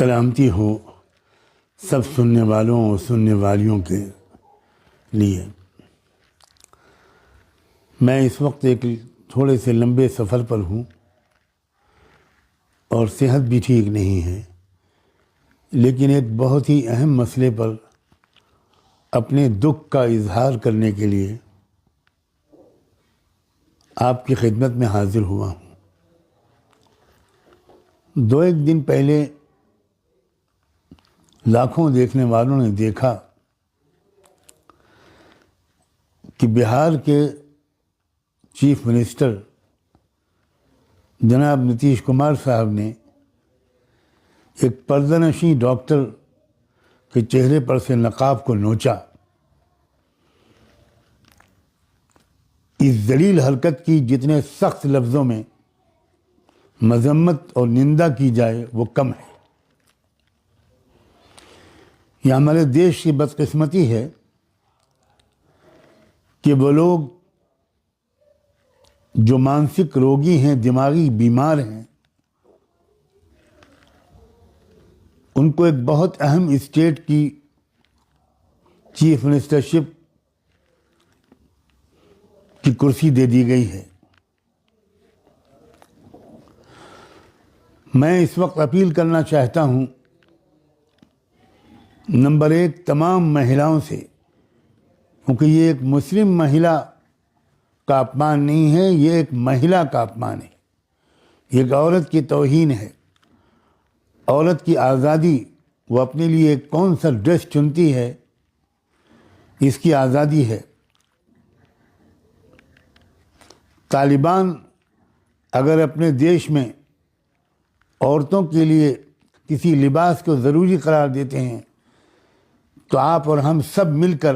سلامتی ہو سب سننے والوں اور سننے والیوں کے لیے۔ میں اس وقت ایک تھوڑے سے لمبے سفر پر ہوں اور صحت بھی ٹھیک نہیں ہے، لیکن ایک بہت ہی اہم مسئلے پر اپنے دکھ کا اظہار کرنے کے لیے آپ کی خدمت میں حاضر ہوا ہوں۔ دو ایک دن پہلے لاکھوں دیکھنے والوں نے دیکھا کہ بہار کے چیف منسٹر جناب نتیش کمار صاحب نے ایک پردہ نشیں ڈاکٹر کے چہرے پر سے نقاب کو نوچا۔ اس ذلیل حرکت کی جتنے سخت لفظوں میں مذمت اور نندا کی جائے وہ کم ہے۔ یہ ہمارے دیش کی بدقسمتی ہے کہ وہ لوگ جو مانسک روگی ہیں، دماغی بیمار ہیں، ان کو ایک بہت اہم اسٹیٹ کی چیف منسٹرشپ کی کرسی دے دی گئی ہے۔ میں اس وقت اپیل کرنا چاہتا ہوں، نمبر ایک، تمام مہیلاؤں سے، کیونکہ یہ ایک مسلم مہیلا کا اپمان نہیں ہے، یہ ایک مہیلا کا اپمان ہے، یہ ایک عورت کی توہین ہے۔ عورت کی آزادی، وہ اپنے لیے ایک کون سا ڈریس چنتی ہے، اس کی آزادی ہے۔ طالبان اگر اپنے دیش میں عورتوں کے لیے کسی لباس کو ضروری قرار دیتے ہیں تو آپ اور ہم سب مل کر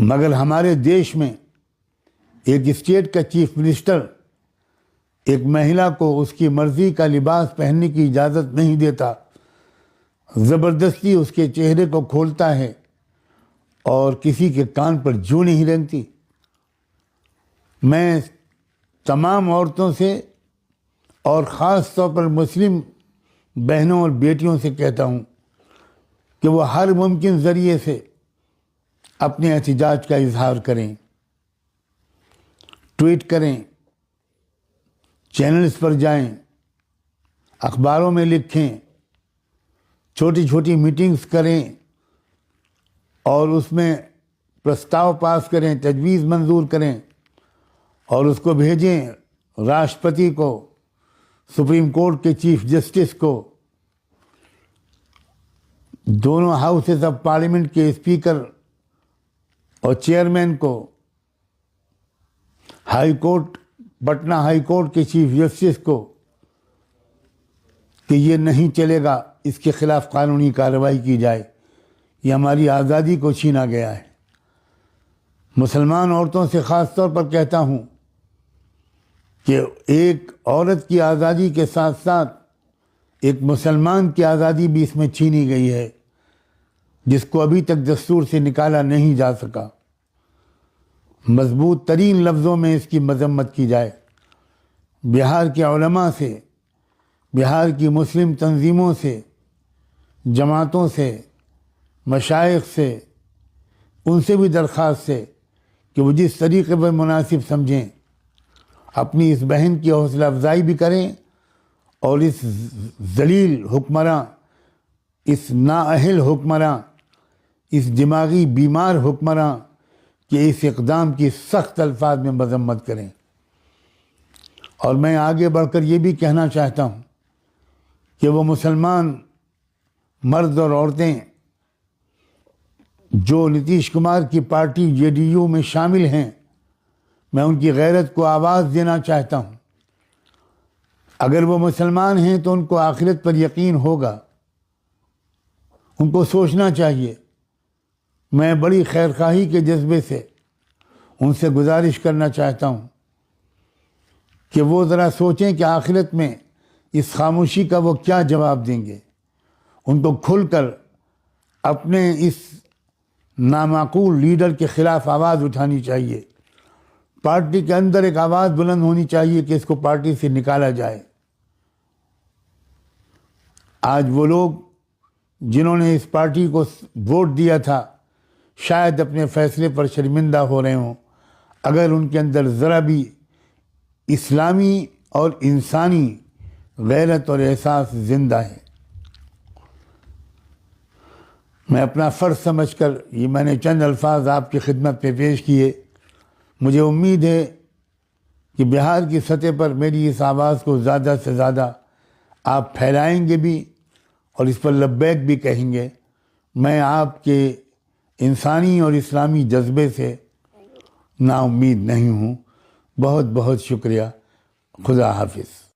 مگر ہمارے دیش میں ایک اسٹیٹ کا چیف منسٹر ایک مہیلا کو اس کی مرضی کا لباس پہننے کی اجازت نہیں دیتا، زبردستی اس کے چہرے کو کھولتا ہے اور کسی کے کان پر جوں نہیں رنگتی۔ میں تمام عورتوں سے اور خاص طور پر مسلم بہنوں اور بیٹیوں سے کہتا ہوں کہ وہ ہر ممکن ذریعے سے اپنے احتجاج کا اظہار کریں، ٹویٹ کریں، چینلز پر جائیں، اخباروں میں لکھیں، چھوٹی چھوٹی میٹنگز کریں اور اس میں پرستاؤ پاس کریں، تجویز منظور کریں اور اس کو بھیجیں راشٹرپتی کو، سپریم کورٹ کے چیف جسٹس کو، دونوں ہاؤسز آف پارلیمنٹ کے اسپیکر اور چیئرمین کو، high court, Patna high court کے چیف جسٹس کو، کہ یہ نہیں چلے گا، اس کے خلاف قانونی کارروائی کی جائے، یہ ہماری آزادی کو چھینا گیا ہے۔ مسلمان عورتوں سے خاص طور پر کہتا ہوں کہ ایک عورت کی آزادی کے ساتھ ساتھ ایک مسلمان کی آزادی بھی اس میں چھینی گئی ہے، جس کو ابھی تک دستور سے نکالا نہیں جا سکا۔ مضبوط ترین لفظوں میں اس کی مذمت کی جائے۔ بہار کے علماء سے، بہار کی مسلم تنظیموں سے، جماعتوں سے، مشائخ سے، ان سے بھی درخواست ہے کہ وہ جس طریقے پر مناسب سمجھیں اپنی اس بہن کی حوصلہ افزائی بھی کریں اور اس ذلیل حکمراں، اس نااہل حکمراں، اس دماغی بیمار حکمراں کے اس اقدام کی سخت الفاظ میں مذمت کریں۔ اور میں آگے بڑھ کر یہ بھی کہنا چاہتا ہوں کہ وہ مسلمان مرد اور عورتیں جو نتیش کمار کی پارٹی جے ڈی یو میں شامل ہیں، میں ان کی غیرت کو آواز دینا چاہتا ہوں۔ اگر وہ مسلمان ہیں تو ان کو آخرت پر یقین ہوگا، ان کو سوچنا چاہیے۔ میں بڑی خیرخواہی کے جذبے سے ان سے گزارش کرنا چاہتا ہوں کہ وہ ذرا سوچیں کہ آخرت میں اس خاموشی کا وہ کیا جواب دیں گے۔ ان کو کھل کر اپنے اس نامعقول لیڈر کے خلاف آواز اٹھانی چاہیے۔ پارٹی کے اندر ایک آواز بلند ہونی چاہیے کہ اس کو پارٹی سے نکالا جائے۔ آج وہ لوگ جنہوں نے اس پارٹی کو ووٹ دیا تھا شاید اپنے فیصلے پر شرمندہ ہو رہے ہوں اگر ان کے اندر ذرا بھی اسلامی اور انسانی غیرت اور احساس زندہ ہے۔ میں اپنا فرض سمجھ کر یہ میں نے چند الفاظ آپ کی خدمت میں پیش کیے۔ مجھے امید ہے کہ بہار کی سطح پر میری اس آواز کو زیادہ سے زیادہ آپ پھیلائیں گے بھی اور اس پر لبیک بھی کہیں گے۔ میں آپ کے انسانی اور اسلامی جذبے سے نا امید نہیں ہوں۔ بہت بہت شکریہ۔ خدا حافظ۔